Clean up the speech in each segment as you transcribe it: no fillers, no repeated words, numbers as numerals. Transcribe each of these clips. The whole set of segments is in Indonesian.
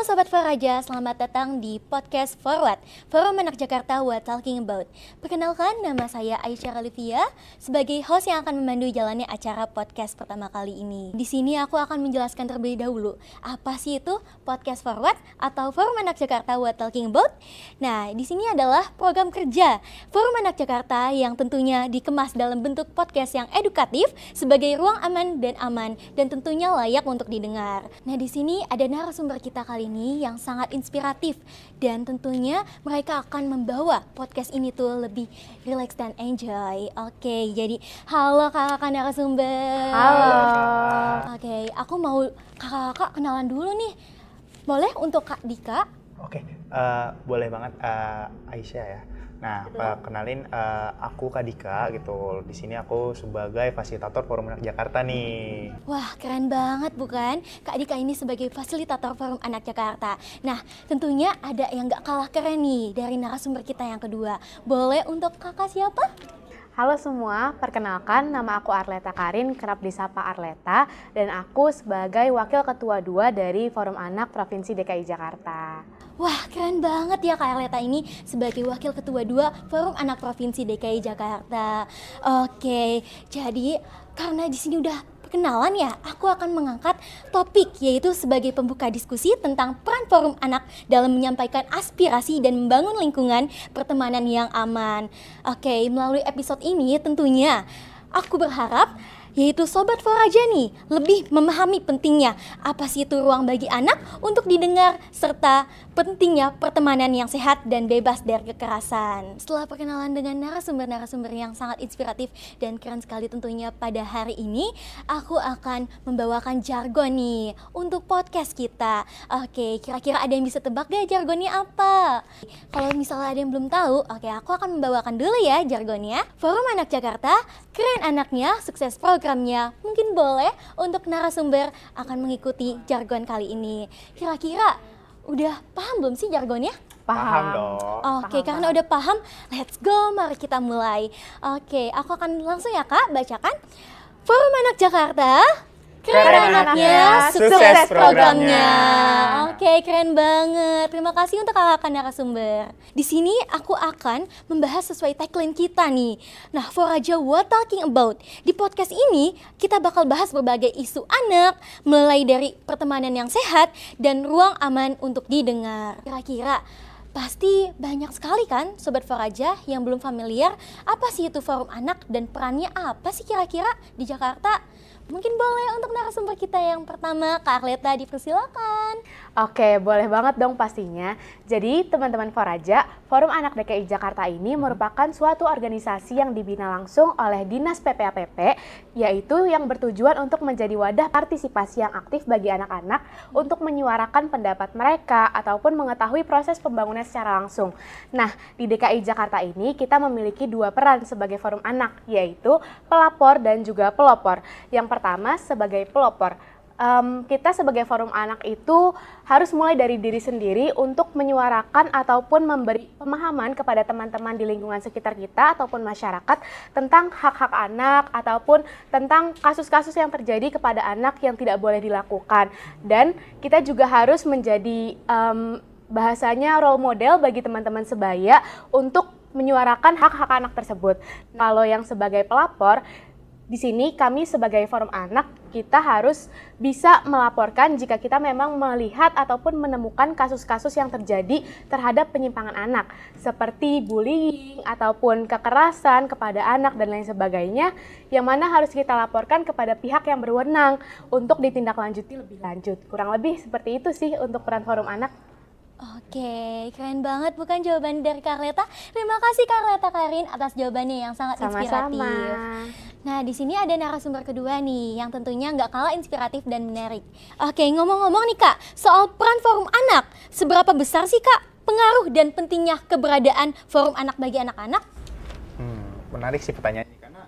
Sobat Faraja, selamat datang di Podcast Forward, Forum Anak Jakarta What Talking About. Perkenalkan, nama saya Aisyah Olivia sebagai host yang akan memandu jalannya acara podcast pertama kali ini. Di sini aku akan menjelaskan terlebih dahulu, apa sih itu Podcast Forward atau Forum Anak Jakarta What Talking About? Nah, di sini adalah program kerja Forum Anak Jakarta yang tentunya dikemas dalam bentuk podcast yang edukatif sebagai ruang aman dan tentunya layak untuk didengar. Nah, di sini ada narasumber kita kali ini yang sangat inspiratif dan tentunya mereka akan membawa podcast ini tuh lebih relax dan enjoy. Oke, jadi halo kakak narasumber. Halo. Oke, aku mau kakak kenalan dulu nih. Boleh untuk Kak Dika? Oke, boleh banget Aisyah ya. Nah, kenalin aku Kak Dika gitu. Di sini aku sebagai fasilitator Forum Anak Jakarta nih. Wah, keren banget bukan? Kak Dika ini sebagai fasilitator Forum Anak Jakarta. Nah, tentunya ada yang gak kalah keren nih dari narasumber kita yang kedua. Boleh untuk kakak siapa? Halo semua, perkenalkan nama aku Arleta Karin, kerap disapa Arleta, dan aku sebagai Wakil Ketua 2 dari Forum Anak Provinsi DKI Jakarta. Wah, keren banget ya Kak Arleta ini sebagai Wakil Ketua 2 Forum Anak Provinsi DKI Jakarta. Oke, jadi karena di sini udah perkenalan ya, aku akan mengangkat topik yaitu sebagai pembuka diskusi tentang peran Forum Anak dalam menyampaikan aspirasi dan membangun lingkungan pertemanan yang aman. Oke, melalui episode ini tentunya aku berharap yaitu Sobat Faraja nih lebih memahami pentingnya apa sih itu ruang bagi anak untuk didengar serta pentingnya pertemanan yang sehat dan bebas dari kekerasan. Setelah perkenalan dengan narasumber-narasumber yang sangat inspiratif dan keren sekali tentunya pada hari ini, aku akan membawakan jargon nih untuk podcast kita. Oke, kira-kira ada yang bisa tebak gak jargonnya apa? Kalau misalnya ada yang belum tahu, oke aku akan membawakan dulu ya jargonnya. Forum Anak Jakarta, keren anaknya, sukses programnya. Mungkin boleh untuk narasumber akan mengikuti jargon kali ini. Kira-kira udah paham belum sih jargonnya? Paham dong. Oke, karena udah paham, let's go, mari kita mulai. Oke, aku akan langsung ya Kak, bacakan. Forum Anak Jakarta, keren anaknya, sukses programnya. Oke, keren banget. Terima kasih untuk kakak narasumber. Di sini aku akan membahas sesuai tagline kita nih. Nah, Foraja What Talking About. Di podcast ini kita bakal bahas berbagai isu anak, mulai dari pertemanan yang sehat dan ruang aman untuk didengar. Kira-kira pasti banyak sekali kan Sobat Foraja yang belum familiar apa sih itu Forum Anak dan perannya apa sih kira-kira di Jakarta? Mungkin boleh untuk narasumber kita yang pertama, Kak Arleta, dipersilakan. Oke, boleh banget dong pastinya. Jadi teman-teman Foraja, Forum Anak DKI Jakarta ini merupakan suatu organisasi yang dibina langsung oleh Dinas PPAPP, yaitu yang bertujuan untuk menjadi wadah partisipasi yang aktif bagi anak-anak untuk menyuarakan pendapat mereka ataupun mengetahui proses pembangunan secara langsung. Nah, di DKI Jakarta ini kita memiliki dua peran sebagai Forum Anak, yaitu pelapor dan juga pelopor. Yang pertama sebagai pelopor, kita sebagai Forum Anak itu harus mulai dari diri sendiri untuk menyuarakan ataupun memberi pemahaman kepada teman-teman di lingkungan sekitar kita ataupun masyarakat tentang hak-hak anak ataupun tentang kasus-kasus yang terjadi kepada anak yang tidak boleh dilakukan. Dan kita juga harus menjadi bahasanya role model bagi teman-teman sebaya untuk menyuarakan hak-hak anak tersebut. Kalau yang sebagai pelapor, di sini kami sebagai Forum Anak, kita harus bisa melaporkan jika kita memang melihat ataupun menemukan kasus-kasus yang terjadi terhadap penyimpangan anak, seperti bullying ataupun kekerasan kepada anak dan lain sebagainya, yang mana harus kita laporkan kepada pihak yang berwenang untuk ditindaklanjuti lebih lanjut. Kurang lebih seperti itu sih untuk peran Forum Anak. Oke, keren banget bukan jawaban dari Kak Arleta. Terima kasih Kak Arleta Karin atas jawabannya yang sangat inspiratif. Sama-sama. Nah, di sini ada narasumber kedua nih yang tentunya nggak kalah inspiratif dan menarik. Oke, ngomong-ngomong nih Kak, soal peran Forum Anak, seberapa besar sih Kak pengaruh dan pentingnya keberadaan Forum Anak bagi anak-anak? Menarik sih pertanyaannya, karena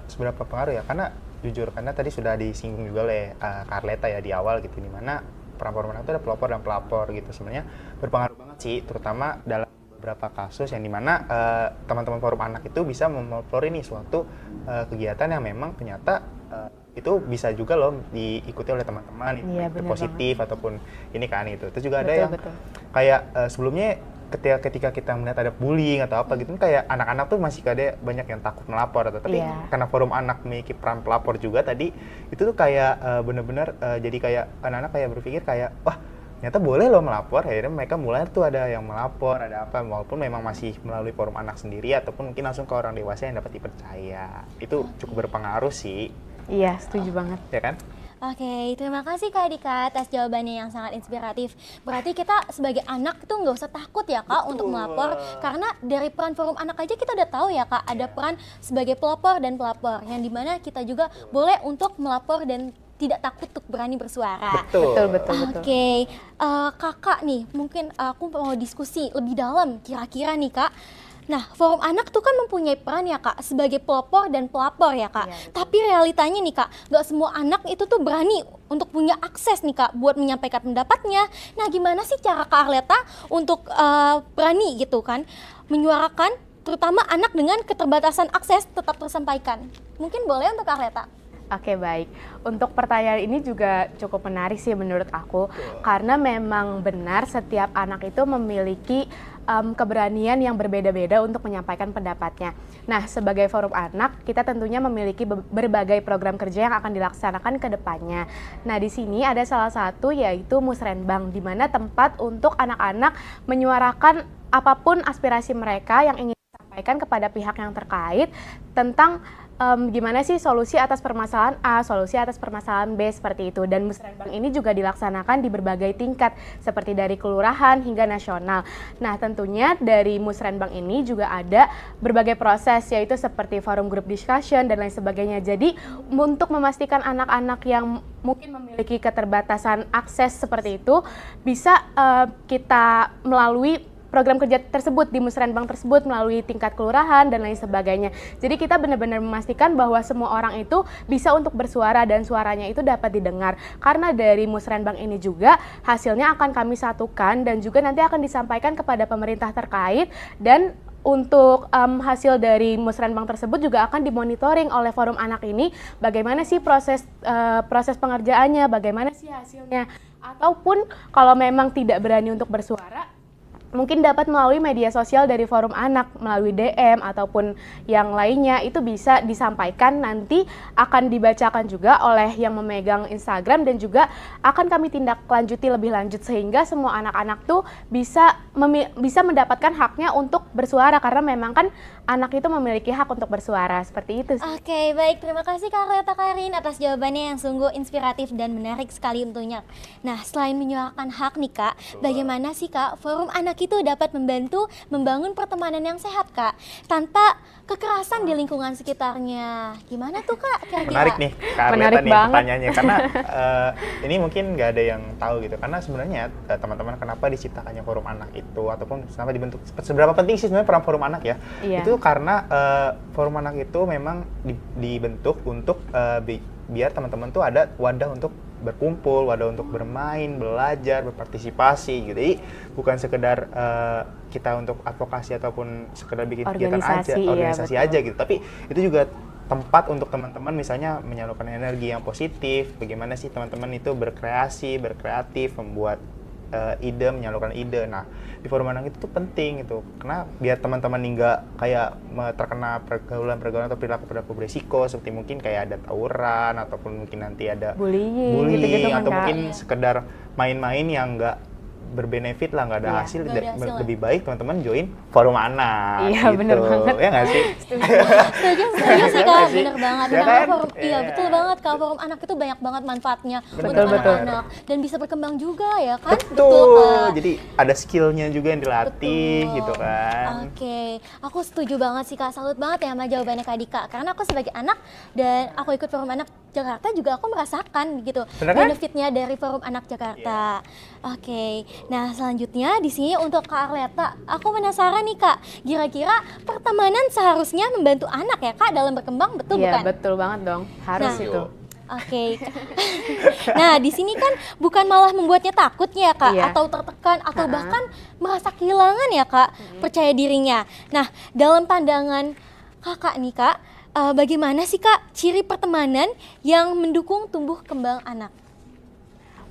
seberapa pengaruh ya? Karena jujur, karena tadi sudah disinggung juga oleh Kak Arleta ya di awal gitu, dimana peran Forum Anak itu ada pelopor dan pelapor gitu. Sebenarnya berpengaruh banget sih, terutama dalam beberapa kasus yang dimana teman-teman Forum Anak itu bisa memelopori nih suatu kegiatan yang memang ternyata itu bisa juga loh diikuti oleh teman-teman, Iya, itu bener positif ataupun ini kan itu. Terus juga ada Betul, yang betul. kayak sebelumnya ketika kita melihat ada bullying atau apa gitu kan kayak anak-anak tuh masih ada banyak yang takut melapor atau tapi Iya. karena forum anak memiliki peran pelapor juga tadi itu tuh kayak bener-bener jadi kayak anak-anak kayak berpikir kayak wah ternyata boleh loh melapor, akhirnya mereka mulai tuh ada yang melapor, ada apa, walaupun memang masih melalui forum anak sendiri ataupun mungkin langsung ke orang dewasa yang dapat dipercaya. Itu cukup berpengaruh sih, Iya, setuju banget. ya kan? Oke, terima kasih Kak Dika atas jawabannya yang sangat inspiratif. Berarti kita sebagai anak itu nggak usah takut ya Kak untuk melapor, karena dari peran forum anak aja kita udah tahu ya Kak, ada peran sebagai pelapor dan pelapor, yang dimana kita juga boleh untuk melapor dan tidak takut untuk berani bersuara. Betul, betul, betul. Oke, kakak nih, mungkin aku mau diskusi lebih dalam kira-kira nih Kak. Nah, forum anak tuh kan mempunyai peran ya Kak, sebagai pelopor dan pelapor ya Kak. Iya, betul. Tapi realitanya nih Kak, nggak semua anak itu tuh berani untuk punya akses nih Kak, buat menyampaikan pendapatnya. Nah, gimana sih cara Kak Arleta untuk berani gitu kan, menyuarakan terutama anak dengan keterbatasan akses tetap tersampaikan? Mungkin boleh untuk Kak Arleta? Oke, baik. Untuk pertanyaan ini juga cukup menarik sih menurut aku, karena memang benar setiap anak itu memiliki keberanian yang berbeda-beda untuk menyampaikan pendapatnya. Nah, sebagai forum anak, kita tentunya memiliki berbagai program kerja yang akan dilaksanakan ke depannya. Nah, di sini ada salah satu yaitu Musrenbang, di mana tempat untuk anak-anak menyuarakan apapun aspirasi mereka yang ingin disampaikan kepada pihak yang terkait tentang gimana sih solusi atas permasalahan A, solusi atas permasalahan B, seperti itu. Dan Musrenbang ini juga dilaksanakan di berbagai tingkat, seperti dari kelurahan hingga nasional. Nah, tentunya dari Musrenbang ini juga ada berbagai proses, yaitu seperti forum group discussion dan lain sebagainya. Jadi, untuk memastikan anak-anak yang mungkin memiliki keterbatasan akses seperti itu, bisa kita melalui program kerja tersebut di Musrenbang tersebut melalui tingkat kelurahan dan lain sebagainya. Jadi kita benar-benar memastikan bahwa semua orang itu bisa untuk bersuara dan suaranya itu dapat didengar. Karena dari Musrenbang ini juga hasilnya akan kami satukan dan juga nanti akan disampaikan kepada pemerintah terkait, dan untuk hasil dari Musrenbang tersebut juga akan dimonitoring oleh forum anak ini, bagaimana sih proses pengerjaannya, bagaimana sih hasilnya. Ataupun kalau memang tidak berani untuk bersuara, mungkin dapat melalui media sosial dari forum anak, melalui DM ataupun yang lainnya, itu bisa disampaikan, nanti akan dibacakan juga oleh yang memegang Instagram dan juga akan kami tindak lanjuti lebih lanjut sehingga semua anak-anak tuh bisa mendapatkan haknya untuk bersuara, karena memang kan anak itu memiliki hak untuk bersuara, seperti itu. Oke, baik. Terima kasih Kak Arleta Karin atas jawabannya yang sungguh inspiratif dan menarik sekali tentunya. Nah, selain menyuarakan hak nih Kak, bagaimana sih Kak forum anak itu dapat membantu membangun pertemanan yang sehat Kak, tanpa kekerasan di lingkungan sekitarnya? Gimana tuh Kak kira-kira? Menarik nih Kak Arleta Menarik nih banget. pertanyaannya, karena ini mungkin nggak ada yang tahu gitu, karena sebenarnya teman-teman kenapa diciptakannya forum anak itu ataupun kenapa dibentuk, seberapa penting sih sebenarnya peran forum anak ya? Iya. Itu karena forum anak itu memang dibentuk untuk biar teman-teman tuh ada wadah untuk berkumpul, wadah untuk bermain, belajar, berpartisipasi gitu. Jadi bukan sekedar kita untuk advokasi ataupun sekedar bikin kegiatan aja, organisasi betul. aja gitu. Tapi itu juga tempat untuk teman-teman misalnya menyalurkan energi yang positif. Bagaimana sih teman-teman itu berkreasi, berkreatif, membuat ide, menyalurkan ide. Nah, di forum anak itu tuh penting gitu, karena biar teman-teman nggak kayak terkena pergaulan atau perilaku beresiko, seperti mungkin kayak ada tawuran ataupun mungkin nanti ada Bullying gitu-gitu kan, atau Kak. mungkin sekedar main-main yang nggak berbenefit lah, nggak ada Iya. hasil. Nggak ada hasil. Lebih baik teman-teman join forum anak. Iya, gitu. bener banget. Ya nggak sih? Setuju sih Iya Kak, nggak sih? bener banget. Ya Karena kan? forum, iya Iya. betul banget Kak, forum anak itu banyak banget manfaatnya Betul, untuk betul. anak-anak dan bisa berkembang juga ya kan? Betul. Kak. Jadi ada skillnya juga yang dilatih Betul. gitu kan. Oke, aku setuju banget sih Kak, salut banget ya sama jawabannya Kak Dika. Karena aku sebagai anak dan aku ikut forum anak Jakarta juga aku merasakan gitu Bener kan? benefitnya dari forum anak Jakarta. Oke, nah selanjutnya di sini untuk Kak Arleta, aku penasaran nih Kak, kira-kira pertemanan seharusnya membantu anak ya Kak dalam berkembang, betul Iya, bukan? betul banget dong. Harus Nah. itu. Oke. Nah, di sini kan bukan malah membuatnya takut ya, Kak, Iya. atau tertekan atau Ha-ha. bahkan merasa kehilangan ya, Kak, percaya dirinya. Nah, dalam pandangan Kakak nih, Kak, bagaimana sih Kak ciri pertemanan yang mendukung tumbuh kembang anak?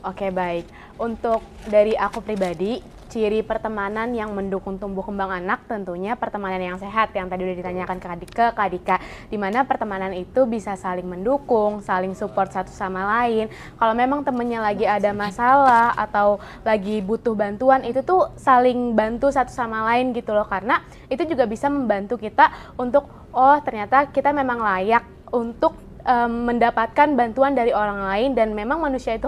Oke, baik. Untuk dari aku pribadi, ciri pertemanan yang mendukung tumbuh kembang anak tentunya pertemanan yang sehat yang tadi udah ditanyakan ke Kak Dika, di mana pertemanan itu bisa saling mendukung, saling support satu sama lain. Kalau memang temennya lagi ada masalah atau lagi butuh bantuan, itu tuh saling bantu satu sama lain gitu loh, karena itu juga bisa membantu kita untuk oh ternyata kita memang layak untuk mendapatkan bantuan dari orang lain, dan memang manusia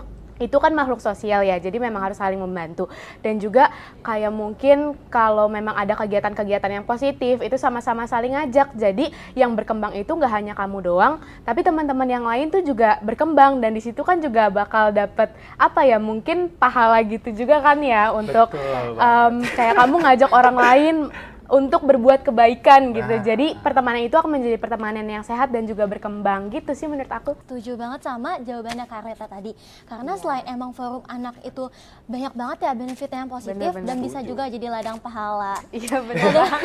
itu kan makhluk sosial ya, jadi memang harus saling membantu. Dan juga kayak mungkin kalau memang ada kegiatan-kegiatan yang positif, itu sama-sama saling ngajak. Jadi yang berkembang itu nggak hanya kamu doang, tapi teman-teman yang lain tuh juga berkembang, dan di situ kan juga bakal dapet apa ya, mungkin pahala gitu juga kan ya, untuk kayak kamu ngajak orang lain untuk berbuat kebaikan gitu. Jadi pertemanan itu akan menjadi pertemanan yang sehat dan juga berkembang gitu sih menurut aku. Setuju banget sama jawabannya Kak Reta tadi. Karena selain emang forum anak itu banyak banget ya benefitnya yang positif, Bener-bener. dan bisa juga jadi ladang pahala. Iya benar.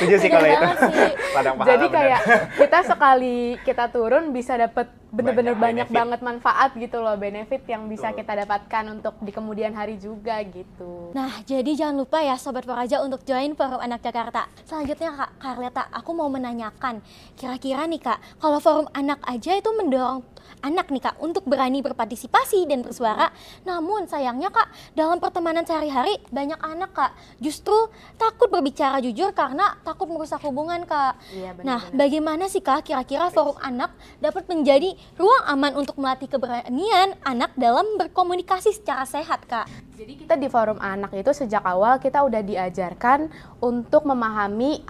Setuju sih kalau itu. Banget sih. Ladang pahala, Jadi bener. kayak kita sekali kita turun bisa dapet bener-bener Banyak banyak benefit. banget manfaat gitu loh, benefit yang bisa kita dapatkan untuk di kemudian hari juga gitu. Nah, jadi jangan lupa ya Sobat Foraja untuk join Forum Anak Jakarta. Selanjutnya Kak Karleta, aku mau menanyakan, kira-kira nih Kak, kalau Forum Anak aja itu mendorong anak nih Kak untuk berani berpartisipasi dan bersuara, namun sayangnya Kak, dalam pertemanan sehari-hari banyak anak Kak justru takut berbicara jujur karena takut merusak hubungan Kak. Iya, benar-benar. Nah, bagaimana sih Kak kira-kira Forum Anak dapat menjadi ruang aman untuk melatih keberanian anak dalam berkomunikasi secara sehat Kak? Jadi kita di Forum Anak itu sejak awal kita udah diajarkan untuk memahami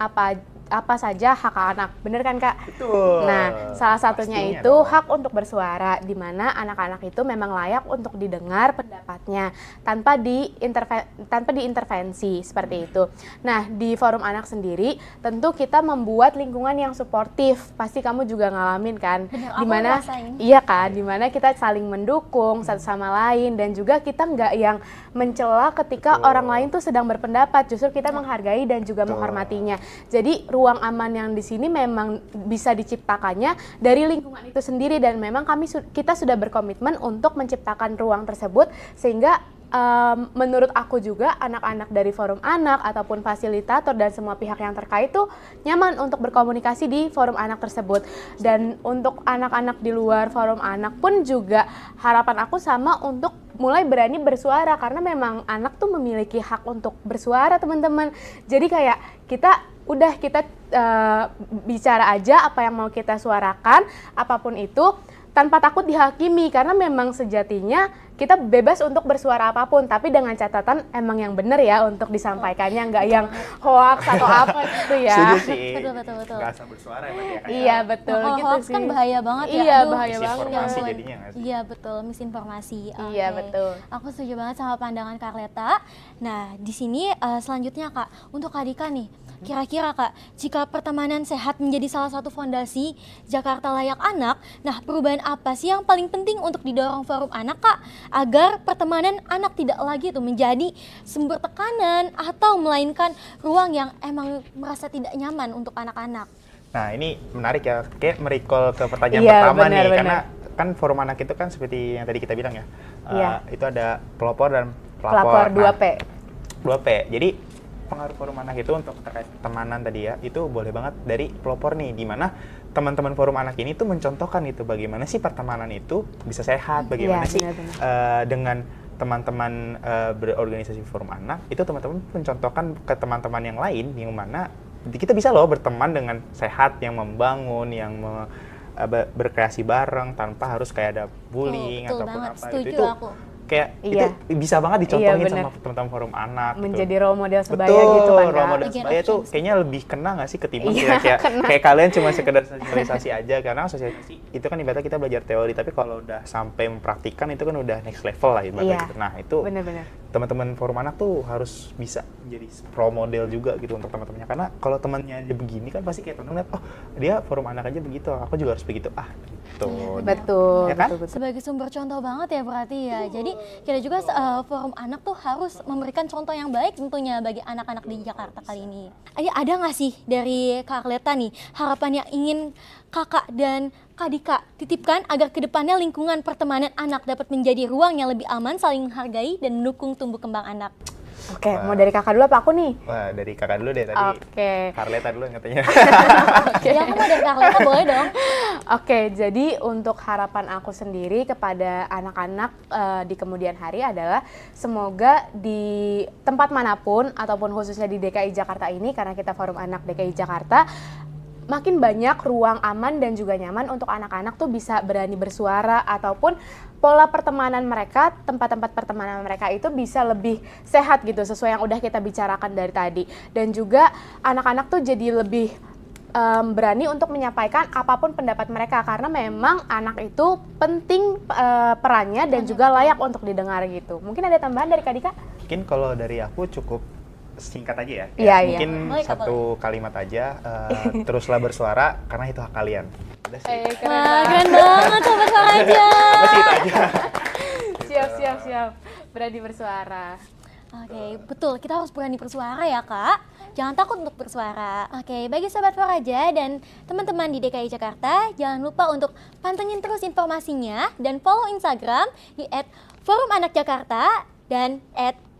apa saja hak anak, bener kan Kak? Betul. Nah, salah satunya Pastinya itu dong. hak untuk bersuara, di mana anak-anak itu memang layak untuk didengar pendapatnya tanpa diintervensi seperti itu. Nah, di Forum Anak sendiri tentu kita membuat lingkungan yang suportif. Pasti kamu juga ngalamin kan? Bener, aku Dimana ngerasain. iya kan, dimana kita saling mendukung satu sama lain, dan juga kita nggak yang mencela ketika Betul. orang lain tuh sedang berpendapat, justru kita menghargai dan juga Betul. menghormatinya. Jadi ruang aman yang di sini memang bisa diciptakannya dari lingkungan itu sendiri, dan memang kita sudah berkomitmen untuk menciptakan ruang tersebut sehingga menurut aku juga anak-anak dari Forum Anak ataupun fasilitator dan semua pihak yang terkait tuh nyaman untuk berkomunikasi di Forum Anak tersebut. Dan untuk anak-anak di luar Forum Anak pun juga harapan aku sama untuk mulai berani bersuara, karena memang anak tuh memiliki hak untuk bersuara teman-teman. Jadi kayak kita bicara aja apa yang mau kita suarakan, apapun itu tanpa takut dihakimi, karena memang sejatinya kita bebas untuk bersuara apapun, tapi dengan catatan emang yang benar ya untuk disampaikannya, nggak yang hoax atau apa gitu ya. Setuju sih. Betul. Nggak asal bersuara ya berarti ya, kayak Iya betul Kalau gitu hoax sih. kan bahaya banget ya. Iya Aduh, bahaya banget. misinformasi jadinya nggak sih? Iya betul, misinformasi. Iya, Oke. betul. Aku setuju banget sama pandangan Kak Leta. Nah, di sini selanjutnya Kak, untuk Kak Dika nih, kira-kira Kak, jika pertemanan sehat menjadi salah satu fondasi Jakarta Layak Anak, nah perubahan apa sih yang paling penting untuk didorong Forum Anak Kak, agar pertemanan anak tidak lagi tuh menjadi sumber tekanan atau melainkan ruang yang emang merasa tidak nyaman untuk anak-anak? Nah ini menarik ya, kayak merecall ke pertanyaan Iya, pertama nih, benar. karena kan Forum Anak itu kan seperti yang tadi kita bilang ya, Iya. itu ada pelopor dan Pelapor pelapor. 2P. 2P. Jadi pengaruh Forum Anak itu untuk terkait temanan tadi ya, itu boleh banget dari pelopor nih, dimana teman-teman Forum Anak ini tuh mencontohkan itu bagaimana sih pertemanan itu bisa sehat, bagaimana Iya, sih benar-benar. dengan teman-teman berorganisasi Forum Anak, itu teman-teman mencontohkan ke teman-teman yang lain, yang mana kita bisa loh berteman dengan sehat, yang membangun, yang berkreasi bareng tanpa harus kayak ada bullying Betul ataupun banget, apa setuju itu aku. kayak Iya. itu bisa banget dicontohin Iya, sama bener. teman-teman Forum Anak Menjadi gitu. role model sebaya Betul, gitu kan role Kak? model Again sebaya tuh options. kayaknya lebih kena nggak sih ketimbang Iya, kayak kena. kayak kalian cuma sekedar sosialisasi aja, karena sosialisasi itu kan ibaratnya kita belajar teori, tapi kalau udah sampai mempraktikkan itu kan udah next level lah ibaratnya Iya. gitu. Nah itu Bener-bener. teman-teman forum anak tuh harus bisa jadi pro model juga gitu untuk teman-temannya, karena kalau temannya aja begini kan pasti kayak teman-teman lihat, oh dia forum anak aja begitu, aku juga harus begitu gitu. Betul, Ya kan? betul, betul. Sebagai sumber contoh banget ya berarti ya. Jadi kita juga forum anak tuh harus memberikan contoh yang baik tentunya bagi anak-anak di Jakarta kali ini. Ada nggak sih dari Kak Arleta nih harapan yang ingin Kakak dan Kak Dika titipkan agar kedepannya lingkungan pertemanan anak dapat menjadi ruang yang lebih aman, saling menghargai dan mendukung tumbuh kembang anak? Oke, mau dari kakak dulu apa aku nih? Wah, dari kakak dulu deh tadi. Oke. Karleta dulu yang katanya. Ya aku mau dari Kak Arleta boleh dong. Oke, jadi untuk harapan aku sendiri kepada anak-anak di kemudian hari adalah semoga di tempat manapun ataupun khususnya di DKI Jakarta ini, karena kita Forum Anak DKI Jakarta, makin banyak ruang aman dan juga nyaman untuk anak-anak tuh bisa berani bersuara, ataupun pola pertemanan mereka, tempat-tempat pertemanan mereka itu bisa lebih sehat gitu, sesuai yang udah kita bicarakan dari tadi. Dan juga anak-anak tuh jadi lebih berani untuk menyampaikan apapun pendapat mereka, karena memang anak itu penting perannya dan juga layak untuk didengar gitu. Mungkin ada tambahan dari Kak Dika? Mungkin kalau dari aku cukup singkat aja ya. Iya, iya. Mungkin Boleh, Kak, satu kalimat aja, teruslah bersuara karena itu hak kalian. Udah sih. Wah, keren banget Sobat Faraja. Apa sih itu aja? Siap. Berani bersuara. Oke, betul. Kita harus berani bersuara ya, Kak. Jangan takut untuk bersuara. Oke, bagi Sobat Faraja dan teman-teman di DKI Jakarta, jangan lupa untuk pantengin terus informasinya dan follow Instagram di @forumanakjakarta dan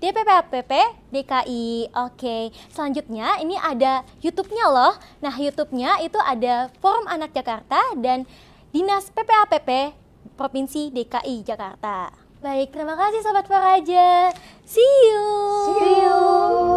@DPPAPP-DKI. Oke, selanjutnya ini ada YouTube-nya loh. Nah, YouTube-nya itu ada Forum Anak Jakarta dan Dinas PPAPP Provinsi DKI Jakarta. Baik, terima kasih Sobat Faraja. See you. See you.